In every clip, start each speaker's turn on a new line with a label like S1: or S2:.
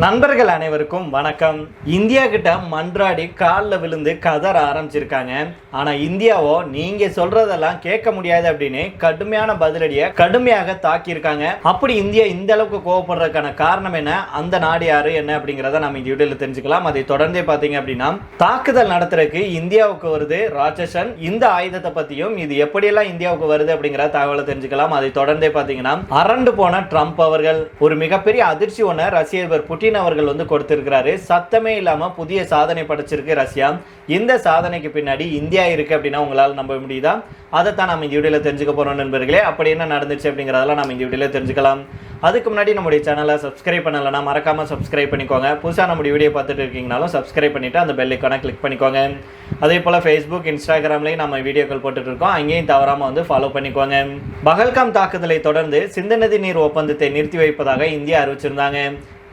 S1: நண்பர்கள் அனைவருக்கும் வணக்கம். இந்தியா கிட்ட மன்றாடி காலில் விழுந்து கதற ஆரம்பிச்சிருக்காங்க. ஆனா இந்தியாவோ நீங்க சொல்றதெல்லாம் கேட்க முடியாது அப்படின்னு கடுமையான பதிலடியை கடுமையாக தாக்கியிருக்காங்க. அப்படி இந்தியா இந்த அளவுக்கு கோவப்படுறதுக்கான காரணம் என்ன, அந்த நாடு யாரு என்ன அப்படிங்கிறத நம்ம இந்த வீடியோல தெரிஞ்சுக்கலாம். அதை தொடர்ந்தே பாத்தீங்க அப்படின்னா தாக்குதல் நடத்துறதுக்கு இந்தியாவுக்கு வருது ராட்சசன், இந்த ஆயுதத்தை பத்தியும் இது எப்படியெல்லாம் இந்தியாவுக்கு வருது அப்படிங்கிற தகவலை தெரிஞ்சுக்கலாம். அதை தொடர்ந்தே பாத்தீங்கன்னா அரண்டு போன ட்ரம்ப் அவர்கள் ஒரு மிகப்பெரிய அதிர்ச்சி ஒன்று ரஷ்ய அதிபர் புட்டின் அவர்கள் கொடுத்திருக்கிறாரு. சத்தமே இல்லாம புதிய சாதனை படைச்சிருக்கு ரஷ்யா. இந்த சாதனைக்கு பின்னாடி இந்தியா இருக்கு அப்படின்னா உங்களால் நம்ப முடியுதா? அதைத்தான் நம்ம இந்த வீடியோல தெரிஞ்சுக்க போறோம் நண்பர்களே. அப்படி என்ன நடந்துச்சு அப்படிங்கறதெல்லாம் நம்ம இந்த வீடியோல தெரிஞ்சுக்கலாம். அதுக்கு முன்னாடி நம்முடைய சேனலை சப்ஸ்கிரைப் பண்ணலன்னா மறக்காம சப்ஸ்கிரைப் பண்ணிக்கோங்க. புதுசாக நம்முடைய வீடியோ பார்த்துட்டு இருக்கீங்கனாலும் சப்ஸ்கிரைப் பண்ணிட்டு அந்த பெல் ஐக்கானை கிளிக் பண்ணிக்கோங்க. அதே போல் ஃபேஸ்புக், இன்ஸ்டாகிராம்லையும் நம்ம வீடியோக்கள் போட்டுட்டு இருக்கோம். அங்கேயும் தவறாமல் ஃபாலோ பண்ணிக்கோங்க. பகல்காம் தாக்குதலை தொடர்ந்து சிந்து நதி நீர் ஒப்பந்தத்தை நிறுத்தி வைப்பதாக இந்தியா அறிவிச்சிருந்தாங்க.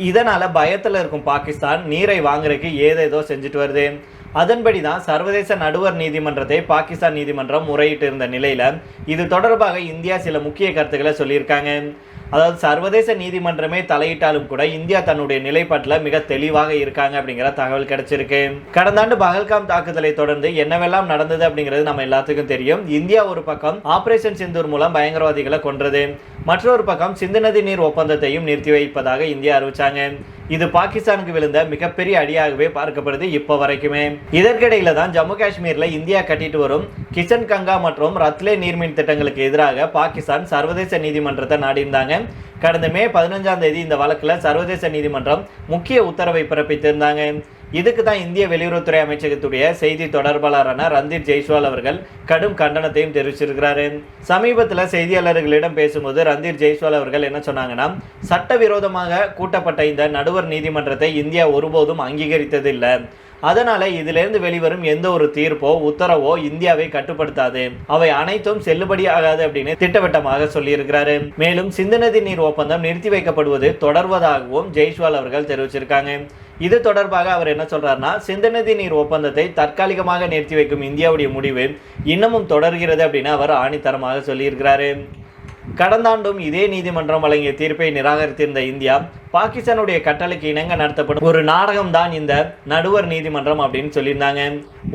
S1: இதனால பயத்தில் இருக்கும் பாகிஸ்தான் நீரை வாங்குறதுக்கு ஏதேதோ செஞ்சுட்டு வருது. அதன்படி தான் சர்வதேச நடுவர் நீதிமன்றத்தை பாகிஸ்தான் நீதிமன்றம் முறையிட்டு இருந்த நிலையில இது தொடர்பாக இந்தியா சில முக்கிய கருத்துக்களை சொல்லியிருக்காங்க. அதாவது சர்வதேச நீதிமன்றமே தலையிட்டாலும் கூட இந்தியா தன்னுடைய நிலைப்பாட்டில் மிக தெளிவாக இருக்காங்க அப்படிங்கிற தகவல் கிடைச்சிருக்கு. கடந்த ஆண்டு பகல்காம் தாக்குதலை தொடர்ந்து என்னவெல்லாம் நடந்தது அப்படிங்கிறது நம்ம எல்லாத்துக்கும் தெரியும். இந்தியா ஒரு பக்கம் ஆபரேஷன் சிந்தூர் மூலம் பயங்கரவாதிகளை கொன்றது, மற்றொரு பக்கம் சிந்து நதி நீர் ஒப்பந்தத்தையும் நிறுத்தி வைப்பதாக இந்தியா அறிவிச்சாங்க. இது பாகிஸ்தானுக்கு விழுந்த மிகப்பெரிய அடியாகவே பார்க்கப்படுது இப்போ வரைக்குமே. இதற்கிடையில தான் ஜம்மு காஷ்மீர்ல இந்தியா கட்டிட்டு வரும் கிஷன் கங்கா மற்றும் ரத்லே நீர்மின் திட்டங்களுக்கு எதிராக பாகிஸ்தான் சர்வதேச நீதிமன்றத்தை நாடியிருந்தாங்க. கடந்த மே 15ஆம் தேதி இந்த வழக்கில் சர்வதேச நீதிமன்றம் முக்கிய உத்தரவை பிறப்பித்திருந்தாங்க. இதுக்கு தான் இந்திய வெளியுறவுத்துறை அமைச்சகத்துடைய செய்தி தொடர்பாளரான ரந்தீர் ஜெய்ஸ்வால் அவர்கள் கடும் கண்டனத்தையும் தெரிவிச்சிருக்கிறாரு. சமீபத்தில் செய்தியாளர்களிடம் பேசும்போது ரந்தீர் ஜெய்ஸ்வால் அவர்கள் என்ன சொன்னாங்கன்னா, சட்டவிரோதமாக கூட்டப்பட்ட இந்த நடுவர் நீதிமன்றத்தை இந்தியா ஒருபோதும் அங்கீகரித்தது இல்லை. அதனால இதிலிருந்து வெளிவரும் எந்த ஒரு தீர்ப்போ உத்தரவோ இந்தியாவை கட்டுப்படுத்தாது, அவை அனைத்தும் செல்லுபடியாகாது அப்படின்னு திட்டவட்டமாக சொல்லியிருக்கிறாரு. மேலும் சிந்து நதி நீர் ஒப்பந்தம் நிறுத்தி வைக்கப்படுவது தொடர்வதாகவும் ஜெய்ஸ்வால் அவர்கள் தெரிவிச்சிருக்காங்க. இது தொடர்பாக அவர் என்ன சொல்றாருன்னா, சிந்து நதி நீர் ஒப்பந்தத்தை தற்காலிகமாக நிறுத்தி வைக்கும் இந்தியாவுடைய முடிவு இன்னமும் தொடர்கிறது அப்படின்னு அவர் ஆணித்தரமாக சொல்லியிருக்கிறாரு. கடந்த ஆண்டும் இதே நீதிமன்றம் வழங்கிய தீர்ப்பை நிராகரித்திருந்த இந்தியா பாகிஸ்தானுடைய கட்டளைக்கு இணங்க நடத்தப்படும் ஒரு நாடகம் தான் இந்த நடுவர் நீதிமன்றம் அப்படின்னு சொல்லியிருந்தாங்க.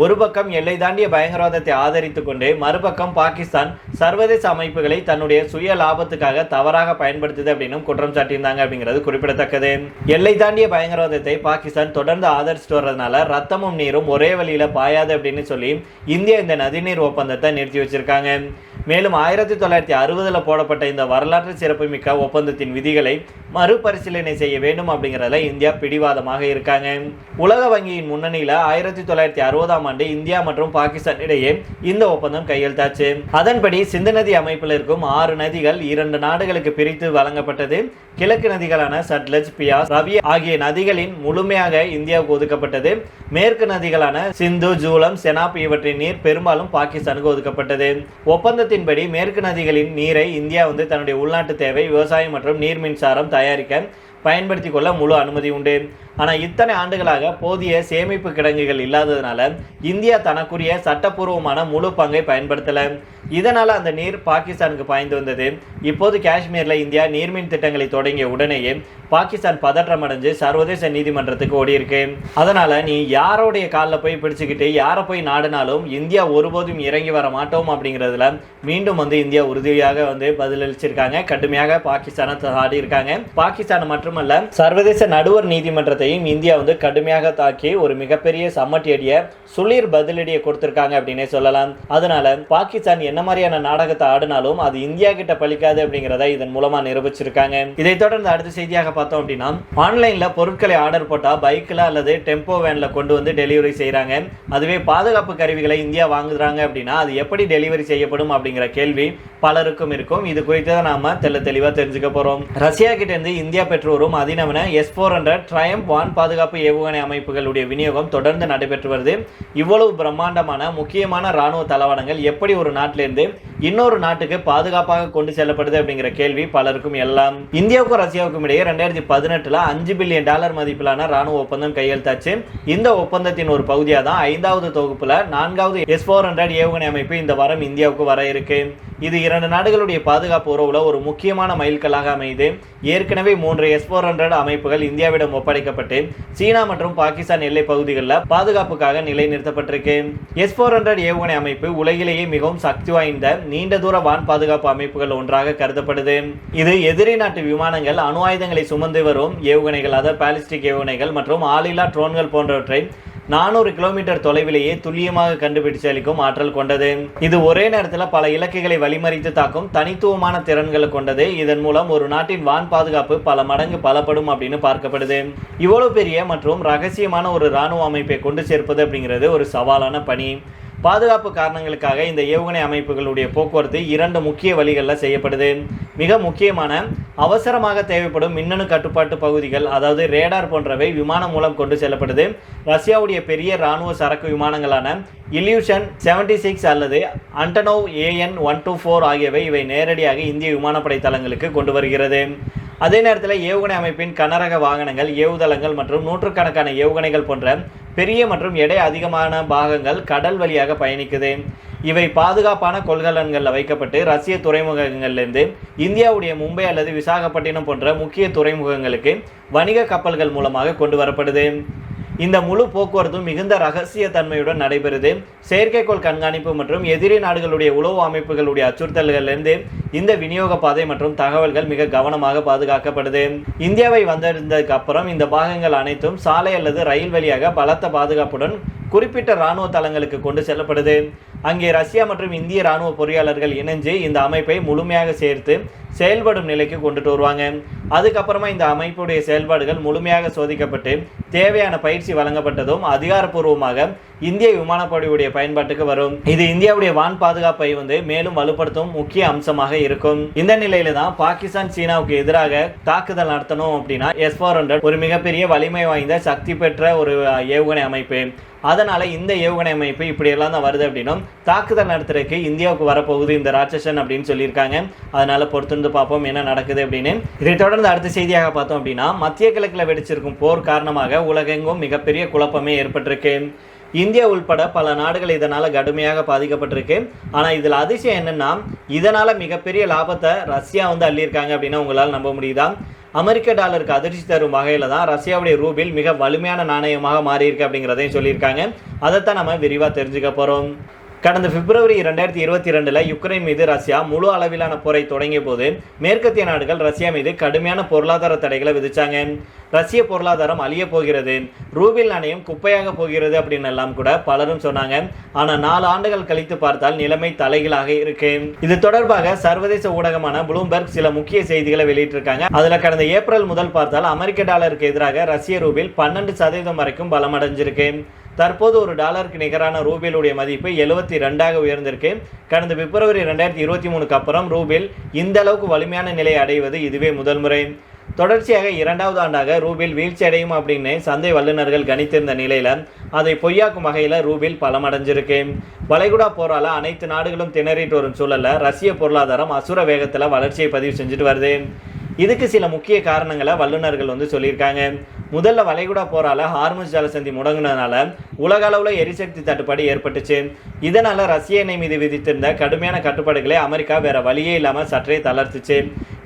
S1: ஒரு பக்கம் எல்லை தாண்டிய பயங்கரவாதத்தை ஆதரித்து கொண்டு மறுபக்கம் பாகிஸ்தான் சர்வதேச அமைப்புகளை தன்னுடைய சுய லாபத்துக்காக தவறாக பயன்படுத்துது அப்படின்னு குற்றம் சாட்டியிருந்தாங்க அப்படிங்கிறது குறிப்பிடத்தக்கது. எல்லை தாண்டிய பயங்கரவாதத்தை பாகிஸ்தான் தொடர்ந்து ஆதரிச்சுட்டு வர்றதுனால ரத்தமும் நீரும் ஒரே வழியில பாயாது அப்படின்னு சொல்லி இந்தியா இந்த நதிநீர் ஒப்பந்தத்தை நிறுத்தி வச்சிருக்காங்க. மேலும் 1960 போடப்பட்ட இந்த வரலாற்று சிறப்புமிக்க ஒப்பந்தத்தின் விதிகளை மறுபரிசீலனை செய்ய வேண்டும் அப்படிங்கிறதுல இந்தியா பிடிவாதமாக இருக்காங்க. உலக வங்கியின் முன்னணியில 1960ஆம் ஆண்டு இந்தியா மற்றும் பாகிஸ்தான் இடையே இந்த ஒப்பந்தம் கையெழுத்தாச்சு. அதன்படி சிந்து நதி அமைப்பில் இருக்கும் 6 நதிகள் 2 நாடுகளுக்கு பிரித்து வழங்கப்பட்டது. கிழக்கு நதிகளான சட்லஜ், பியாஸ், ரவி ஆகிய நதிகளின் முழுமையாக இந்தியாவுக்கு ஒதுக்கப்பட்டது. மேற்கு நதிகளான சிந்து, ஜூலம், செனாப் இவற்றின் நீர் பெரும்பாலும் பாகிஸ்தானுக்கு ஒதுக்கப்பட்டது. ஒப்பந்தத்தின்படி மேற்கு நதிகளின் நீரை இந்தியா தன்னுடைய உள்நாட்டு தேவை, விவசாயம் மற்றும் நீர் மின்சாரம் தயாரிக்க பயன்படுத்தி கொள்ள முழு அனுமதி உண்டு. ஆனால் இத்தனை ஆண்டுகளாக போதிய சேமிப்பு கிடங்குகள் இல்லாததுனால இந்தியா தனக்குரிய சட்டப்பூர்வமான முழு பங்கை பயன்படுத்தலை. இதனால் அந்த நீர் பாகிஸ்தானுக்கு பாய்ந்து வந்தது. இப்போது காஷ்மீர்ல இந்தியா நீர்மின் திட்டங்களை தொடங்கிய உடனேயே பாகிஸ்தான் பதற்றம் அடைஞ்சு சர்வதேச நீதிமன்றத்துக்கு ஓடி இருக்கு. அதனால நீ யாரோடைய காலில் போய் பிடிச்சுக்கிட்டு யாரை போய் நாடினாலும் இந்தியா ஒருபோதும் இறங்கி வர மாட்டோம் அப்படிங்கிறதுல மீண்டும் இந்தியா உறுதியாக பதிலளிச்சிருக்காங்க. கடுமையாக பாகிஸ்தானை சாடி இருக்காங்க. பாகிஸ்தான் மட்டுமல்ல, சர்வதேச நடுவர் நீதிமன்றத்தையும் இந்தியா கடுமையாக தாக்கி ஒரு மிகப்பெரிய சம்மட்டியடிய சுளிர் பதிலடியை கொடுத்திருக்காங்க அப்படின்னே சொல்லலாம். அதனால பாகிஸ்தான் என்ன மாதிரியான நாடகத்தை ஆடினாலும் அது இந்தியா கிட்ட பலிக்காது அப்படிங்கிறத இதன் மூலமா நிரூபிச்சிருக்காங்க. இதை தொடர்ந்து அடுத்த செய்தியாக பார்த்தோம் அப்படின்னா, ஆன்லைன்ல பொருட்களை ஆர்டர் போட்டா பைக்ல அல்லது டெம்போ வேன்ல கொண்டு டெலிவரி செய்யறாங்க. அதுவே பாதுகாப்பு கருவிகளை இந்தியா வாங்குறாங்க அப்படின்னா அது எப்படி டெலிவரி செய்யப்படும் அப்படிங்கிற கேள்வி பலருக்கும் இருக்கும். இது குறித்து தான் நாம தெளிவா தெரிஞ்சுக்க போறோம். ரஷ்யா கிட்ட இருந்து இந்தியா பெற்று வரும் அதிநவீன S-400 ட்ரயம்ப் வான் பாதுகாப்பு ஏவுகணை அமைப்புகளுடைய விநியோகம் தொடர்ந்து நடைபெற்று வருது. இவ்வளவு பிரம்மாண்டமான முக்கியமான ராணுவ தளவாடங்கள் எப்படி ஒரு நாட்டிலிருந்து இன்னொரு நாட்டுக்கு பாதுகாப்பாக கொண்டு செல்லப்படுது அப்படிங்கிற கேள்வி பலருக்கும் எல்லாம். இந்தியாவுக்கும் ரஷ்யாவுக்கும் இடையே 2018 $5 பில்லியன் மதிப்பிலான ராணுவ ஒப்பந்தம் கையெழுத்தாச்சு. இந்த ஒப்பந்தத்தின் ஒரு பகுதியாக தான் 5வது தொகுப்புல 4வது S-400 ஏவுகணை அமைப்பு இந்த வாரம் இந்தியாவுக்கு வர இருக்கு. இது 2 நாடுகளுடைய பாதுகாப்பு உறவுல ஒரு முக்கியமான மைல்கல்லாக அமையுது. ஏற்கனவே 3 S-400 அமைப்புகள் இந்தியாவிடம் ஒப்படைக்கப்பட்டு சீனா மற்றும் பாகிஸ்தான் எல்லை பகுதிகளில் பாதுகாப்புக்காக நிலைநிறுத்தப்பட்டிருக்கு. S-400 ஏவுகணை அமைப்பு உலகிலேயே மிகவும் சக்தி வாய்ந்த நீண்ட தூர வான் பாதுகாப்பு அமைப்புகள் ஒன்றாக கருதப்படுது. இது எதிரி நாட்டு விமானங்கள், அணு ஆயுதங்களை சுமந்து வரும் ஏவுகணைகள், அதாவது பாலிஸ்டிக் ஏவுகணைகள் மற்றும் ஆளில்லா ட்ரோன்கள் போன்றவற்றை 400 கிலோமீட்டர் தொலைவிலேயே துல்லியமாக கண்டுபிடிச்சு அளிக்கும் ஆற்றல் கொண்டது. இது ஒரே நேரத்தில் பல இலக்குகளை வழிமறித்து தாக்கும் தனித்துவமான திறன்களை கொண்டது. இதன் மூலம் ஒரு நாட்டின் வான் பாதுகாப்பு பல மடங்கு பலப்படும் அப்படின்னு பார்க்கப்படுது. இவ்வளவு பெரிய மற்றும் ரகசியமான ஒரு இராணுவ அமைப்பை கொண்டு சேர்ப்பது அப்படிங்கிறது ஒரு சவாலான பணி. பாதுகாப்பு காரணங்களுக்காக இந்த ஏவுகணை அமைப்புகளுடைய போக்குவரத்து 2 முக்கிய வழிகளில் செய்யப்படுது. மிக முக்கியமான அவசரமாக தேவைப்படும் மின்னணு கட்டுப்பாட்டு பகுதிகள், அதாவது ரேடார் போன்றவை விமானம் மூலம் கொண்டு செல்லப்படுது. ரஷ்யாவுடைய பெரிய இராணுவ சரக்கு விமானங்களான இல்யூஷன் 76 அல்லது அண்டனோவ் AN-124 ஆகியவை இவை நேரடியாக இந்திய விமானப்படை தளங்களுக்கு கொண்டு வருகிறது. அதே நேரத்தில் ஏவுகணை அமைப்பின் கனரக வாகனங்கள், ஏவுதளங்கள் மற்றும் நூற்றுக்கணக்கான ஏவுகணைகள் போன்ற பெரிய மற்றும் எடை அதிகமான பாகங்கள் கடல் வழியாக பயணிக்குது. இவை பாதுகாப்பான கொள்கலன்களில் வைக்கப்பட்டு ரஷ்ய துறைமுகங்களிலிருந்து இந்தியாவுடைய மும்பை அல்லது விசாகப்பட்டினம் போன்ற முக்கிய துறைமுகங்களுக்கு வணிக கப்பல்கள் மூலமாக கொண்டு வரப்படுது. இந்த முழு போக்குவரத்தும் மிகுந்த ரகசிய தன்மையுடன் நடைபெறுது. செயற்கைக்கோள் கண்காணிப்பு மற்றும் எதிரி நாடுகளுடைய உளவு அமைப்புகளுடைய அச்சுறுத்தல்களிலிருந்து இந்த விநியோக பாதை மற்றும் தகவல்கள் மிக கவனமாக பாதுகாக்கப்படுது. இந்தியாவை வந்திருந்ததுக்கு அப்புறம் இந்த பாகங்கள் அனைத்தும் சாலை அல்லது ரயில் வழியாக பலத்த பாதுகாப்புடன் குறிப்பிட்ட இராணுவ தளங்களுக்கு கொண்டு செல்லப்படுது. அங்கே ரஷ்யா மற்றும் இந்திய இராணுவ பொறியாளர்கள் இணைஞ்சு இந்த அமைப்பை முழுமையாக சேர்த்து செயல்படும் நிலைக்கு கொண்டுட்டு வருவாங்க. அதுக்கப்புறமா இந்த அமைப்புடைய செயல்பாடுகள் முழுமையாக சோதிக்கப்பட்டு தேவையான பயிற்சி வழங்கப்பட்டதும் அதிகாரப்பூர்வமாக இந்திய விமானப்படையுடைய பயன்பாட்டுக்கு வரும். இது இந்தியாவுடைய வான் பாதுகாப்பை மேலும் வலுப்படுத்தும் முக்கிய அம்சமாக இருக்கும். இந்த நிலையில தான் பாகிஸ்தான் சீனாவுக்கு எதிராக தாக்குதல் நடத்தணும் அப்படின்னா S-400 ஒரு மிகப்பெரிய வலிமை வாய்ந்த சக்தி பெற்ற ஒரு ஏவுகணை அமைப்பு. அதனால இந்த ஏவுகணை அமைப்பு இப்படியெல்லாம் தான் வருது அப்படின்னும் தாக்குதல் நடத்துறதுக்கு இந்தியாவுக்கு வரப்போகுது இந்த ராட்சசன் அப்படின்னு சொல்லியிருக்காங்க. அதனால பொறுத்திருந்து பார்ப்போம் என்ன நடக்குது அப்படின்னு. இதை தொடர்ந்து அடுத்த செய்தியாக பார்த்தோம் அப்படின்னா, மத்திய கிழக்கில் வெடிச்சிருக்கும் போர் காரணமாக உலகெங்கும் மிகப்பெரிய குழப்பமே ஏற்பட்டிருக்கு. இந்தியா உள்பட பல நாடுகள் இதனால கடுமையாக பாதிக்கப்பட்டிருக்கு. ஆனால் இதில் அதிசயம் என்னன்னா, இதனால மிகப்பெரிய லாபத்தை ரஷ்யா அள்ளியிருக்காங்க அப்படின்னா உங்களால் நம்ப முடியுதா? அமெரிக்க டாலருக்கு அதிர்ச்சி தரும் வகையில் தான் ரஷ்யாவுடைய ரூபில் மிக வலிமையான நாணயமாக மாறியிருக்கு அப்படிங்கிறதையும் சொல்லியிருக்காங்க. அதைத்தான் நம்ம விரிவாக தெரிஞ்சுக்க போகிறோம். கடந்த பிப்ரவரி 2022 யுக்ரைன் மீது ரஷ்யா முழு அளவிலான போரை தொடங்கிய போது மேற்கத்திய நாடுகள் ரஷ்யா மீது கடுமையான பொருளாதார தடைகளை விதிச்சாங்க. ரஷ்ய பொருளாதாரம் அழிய போகிறது, ரூபில் நாணயம் குப்பையாக போகிறது அப்படின்னு எல்லாம் கூட பலரும் சொன்னாங்க. ஆனால் 4 ஆண்டுகள் கழித்து பார்த்தால் நிலைமை தலைகீழாக இருக்கு. இது தொடர்பாக சர்வதேச ஊடகமான ப்ளூம்பெர்க் சில முக்கிய செய்திகளை வெளியிட்டிருக்காங்க. அதுல கடந்த ஏப்ரல் முதல் பார்த்தால் அமெரிக்க டாலருக்கு எதிராக ரஷ்ய ரூபில் 12% வரைக்கும் பலமடைஞ்சிருக்கு. தற்போது ஒரு டாலருக்கு நிகரான ரூபிலுடைய மதிப்பு 72ஆக உயர்ந்திருக்கு. கடந்த பிப்ரவரி 2023க்கு அப்புறம் ரூபில் இந்த அளவுக்கு வலிமையான நிலையை அடைவது இதுவே முதல் முறை. தொடர்ச்சியாக 2வது ஆண்டாக ரூபில் வீழ்ச்சி அடையும் அப்படின்னு சந்தை வல்லுநர்கள் கணித்திருந்த நிலையில அதை பொய்யாக்கும் வகையில் ரூபில் பலமடைஞ்சிருக்கு. வளைகுடா போரால அனைத்து நாடுகளும் திணறிட்டு வரும் சூழல்ல ரஷ்ய பொருளாதாரம் அசுர வேகத்தில் வளர்ச்சியை பதிவு செஞ்சுட்டு வருது. இதுக்கு சில முக்கிய காரணங்களை வல்லுநர்கள் சொல்லியிருக்காங்க. முதல்ல வளைகுடா போரால ஹார்முஸ் ஜலசந்தி முடங்கினதுனால உலக அளவில் எரிசக்தி தட்டுப்பாடு ஏற்பட்டுச்சு. இதனால ரஷ்ய எண்ணெய் மீது விதித்திருந்த கடுமையான கட்டுப்பாடுகளை அமெரிக்கா வேற வழியே இல்லாமல் சற்றே தளர்த்துச்சு.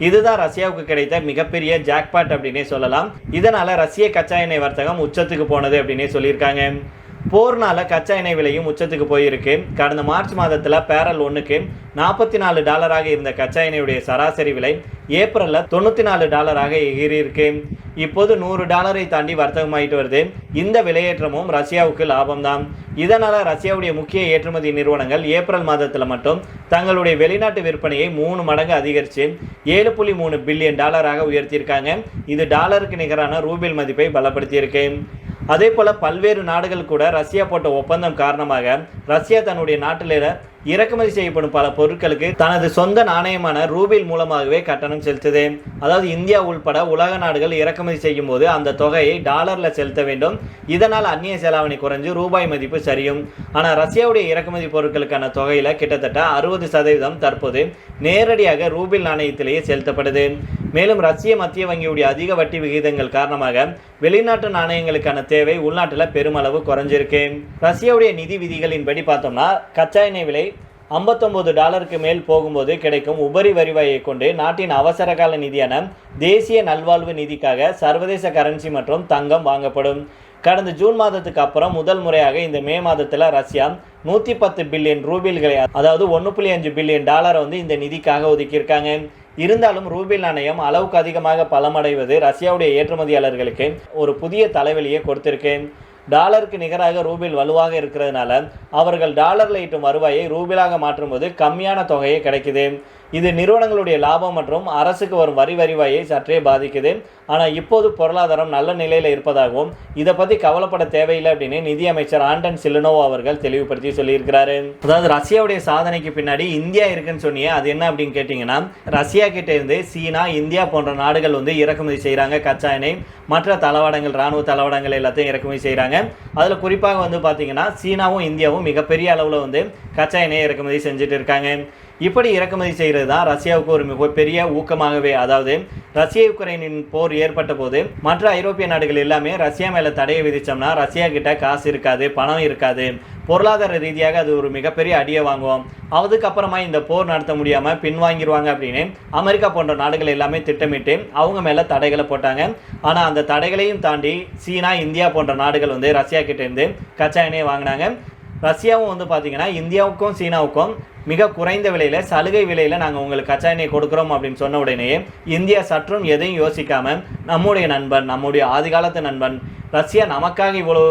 S1: இதுதான் ரஷ்யாவுக்கு கிடைத்த மிகப்பெரிய ஜாக்பாட் அப்படின்னே சொல்லலாம். இதனால ரஷ்ய கச்சா எண்ணெய் வர்த்தகம் உச்சத்துக்கு போனது அப்படின்னே சொல்லியிருக்காங்க. போர்னால கச்சா எண்ணெய் விலையும் உச்சத்துக்கு போயிருக்கு. கடந்த மார்ச் மாதத்தில் பேரல் ஒன்றுக்கு $44 இருந்த கச்சா எண்ணெயுடைய சராசரி விலை ஏப்ரலில் $94 எகிரியிருக்கு. இப்போது $100 தாண்டி வர்த்தகமாயிட்டு வருது. இந்த விலையேற்றமும் ரஷ்யாவுக்கு லாபம்தான். இதனால ரஷ்யாவுடைய முக்கிய ஏற்றுமதி நிறுவனங்கள் ஏப்ரல் மாதத்தில் மட்டும் தங்களுடைய வெளிநாட்டு விற்பனையை 3 மடங்கு அதிகரித்து $7.3 பில்லியன் உயர்த்தியிருக்காங்க. இது டாலருக்கு நிகரான ரூபில் மதிப்பை பலப்படுத்தியிருக்கு. அதே போல பல்வேறு நாடுகள் கூட ரஷ்யா போட்ட ஒப்பந்தம் காரணமாக ரஷ்யா தன்னுடைய நாட்டில் இறக்குமதி செய்யப்படும் பல பொருட்களுக்கு தனது சொந்த நாணயமான ரூபில் மூலமாகவே கட்டணம் செலுத்துது. அதாவது இந்தியா உள்பட உலக நாடுகள் இறக்குமதி செய்யும் போது அந்த தொகையை டாலர்ல செலுத்த வேண்டும். இதனால் அந்நிய செலாவணி குறைஞ்சு ரூபாய் மதிப்பு சரியும். ஆனால் ரஷ்யாவுடைய இறக்குமதி பொருட்களுக்கான தொகையில கிட்டத்தட்ட 60% தற்போது நேரடியாக ரூபில் நாணயத்திலேயே செலுத்தப்படுது. மேலும் ரஷ்ய மத்திய வங்கியுடைய அதிக வட்டி விகிதங்கள் காரணமாக வெளிநாட்டு நாணயங்களுக்கான தேவை உள்நாட்டில் பெருமளவு குறைஞ்சிருக்கு. ரஷ்யாவுடைய நிதி விதிகளின்படி பார்த்தோம்னா கச்சா எண்ணெய் விலை $59 மேல் போகும்போது கிடைக்கும் உபரி வரிவாயை கொண்டு நாட்டின் அவசர கால நிதியான தேசிய நல்வாழ்வு நிதிக்காக சர்வதேச கரன்சி மற்றும் தங்கம் வாங்கப்படும். கடந்த ஜூன் மாதத்துக்கு அப்புறம் முதல் முறையாக இந்த மே மாதத்தில் ரஷ்யா 110 பில்லியன் ரூபில்களை, அதாவது $1.5 பில்லியன் வந்து இந்த நிதிக்காக ஒதுக்கியிருக்காங்க. இருந்தாலும் ரூபில் நாணயம் அளவுக்கு அதிகமாக பலமடைவது ரஷ்யாவுடைய ஏற்றுமதியாளர்களுக்கு ஒரு புதிய தலைவலியை கொடுத்திருக்கு. டாலருக்கு நிகராக ரூபில் வலுவாக இருக்கிறதுனால அவர்கள் டாலரில் ஈட்டும் வருவாயை ரூபிலாக மாற்றும்போது கம்மியான தொகையை கிடைக்குது. இது நிறுவனங்களுடைய லாபம் மற்றும் அரசுக்கு வரும் வரிவாயை சற்றே பாதிக்குது. ஆனால் இப்போது பொருளாதாரம் நல்ல நிலையில் இருப்பதாகவும் இதை பற்றி கவலைப்பட தேவையில்லை அப்படின்னு நிதியமைச்சர் ஆண்டன் சிலுனோவ் அவர்கள் தெளிவுபடுத்தி சொல்லியிருக்கிறாரு. அதாவது ரஷ்யாவுடைய சாதனைக்கு பின்னாடி இந்தியா இருக்குன்னு சொன்னியே, அது என்ன அப்படின்னு கேட்டிங்கன்னா, ரஷ்யா கிட்ட இருந்து சீனா, இந்தியா போன்ற நாடுகள் இறக்குமதி செய்கிறாங்க கச்சா எண்ணெய், மற்ற தளவாடங்கள், இராணுவ தளவாடங்கள் எல்லாத்தையும் இறக்குமதி செய்கிறாங்க. அதில் குறிப்பாக பார்த்தீங்கன்னா சீனாவும் இந்தியாவும் மிகப்பெரிய அளவில் கச்சா எண்ணெயை இறக்குமதி செஞ்சுட்டு இருக்காங்க. இப்படி இறக்குமதி செய்கிறது தான் ரஷ்யாவுக்கு ஒரு மிகப்பெரிய ஊக்கமாகவே. அதாவது ரஷ்ய யுக்ரைனின் போர் ஏற்பட்ட போது மற்ற ஐரோப்பிய நாடுகள் எல்லாமே ரஷ்யா மேலே தடையை விதிச்சோம்னா ரஷ்யா கிட்ட காசு இருக்காது, பணம் இருக்காது, பொருளாதார ரீதியாக அது ஒரு மிகப்பெரிய அடியை வாங்குவோம், அதுக்கப்புறமா இந்த போர் நடத்த முடியாமல் பின்வாங்கிடுவாங்க அப்படின்னு அமெரிக்கா போன்ற நாடுகள் எல்லாமே திட்டமிட்டு அவங்க மேலே தடைகளை போட்டாங்க. ஆனால் அந்த தடைகளையும் தாண்டி சீனா, இந்தியா போன்ற நாடுகள் ரஷ்யா கிட்டேருந்து கச்சா எண்ணெயை வாங்கினாங்க. ரஷ்யாவும் பார்த்தீங்கன்னா இந்தியாவுக்கும் சீனாவுக்கும் மிக குறைந்த விலையில், சலுகை விலையில் நாங்கள் உங்களுக்கு கச்சா எண்ணெய் கொடுக்குறோம் அப்படின்னு சொன்ன உடனேயே இந்தியா சற்றும் எதையும் யோசிக்காமல் நம்முடைய நண்பன், நம்முடைய ஆதிகாலத்து நண்பன் ரஷ்யா நமக்காக இவ்வளோ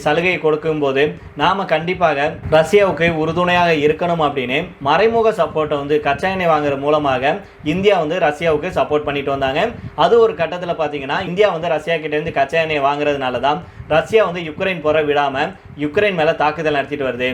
S1: சலுகை கொடுக்கும்போது நாம் கண்டிப்பாக ரஷ்யாவுக்கு உறுதுணையாக இருக்கணும் அப்படின்னு மறைமுக சப்போர்ட்டை கச்சா எண்ணெய் வாங்குற மூலமாக இந்தியா ரஷ்யாவுக்கு சப்போர்ட் பண்ணிட்டு வந்தாங்க. அது ஒரு கட்டத்தில் பார்த்தீங்கன்னா இந்தியா ரஷ்யா கிட்டேருந்து கச்சா எண்ணெய் வாங்குறதுனால தான் ரஷ்யா யுக்ரைன் போற விடாமல் யுக்ரைன் மேலே தாக்குதல் நடத்திட்டு வருது.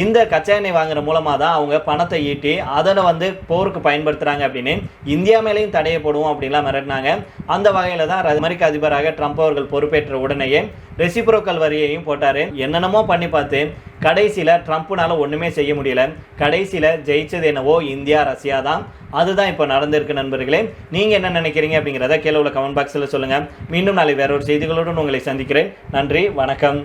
S1: இந்த கச்சா எண்ணெய் வாங்குற மூலமாக தான் அவங்க பணத்தை ஈட்டி அதனை போருக்கு பயன்படுத்துகிறாங்க அப்படின்னு இந்தியா மேலேயும் தடையை போடுவோம் அப்படின்லாம் மிரட்டினாங்க. அந்த வகையில் தான் அமெரிக்க அதிபராக ட்ரம்ப் அவர்கள் பொறுப்பேற்ற உடனேயே ரெசிப்ரோக்கல் வரியையும் போட்டார். என்னென்னமோ பண்ணி பார்த்து கடைசியில் ட்ரம்ப்னால ஒன்றுமே செய்ய முடியல. கடைசியில் ஜெயிச்சது என்னவோ இந்தியா, ரஷ்யா தான். அதுதான் இப்போ நடந்திருக்கு. நண்பர்களே, நீங்கள் என்ன நினைக்கிறீங்க அப்படிங்கிறத கீழே உள்ள கமெண்ட் பாக்ஸில் சொல்லுங்கள். மீண்டும் நாளை வேற ஒரு செய்திகளுடன் உங்களை சந்திக்கிறேன். நன்றி, வணக்கம்.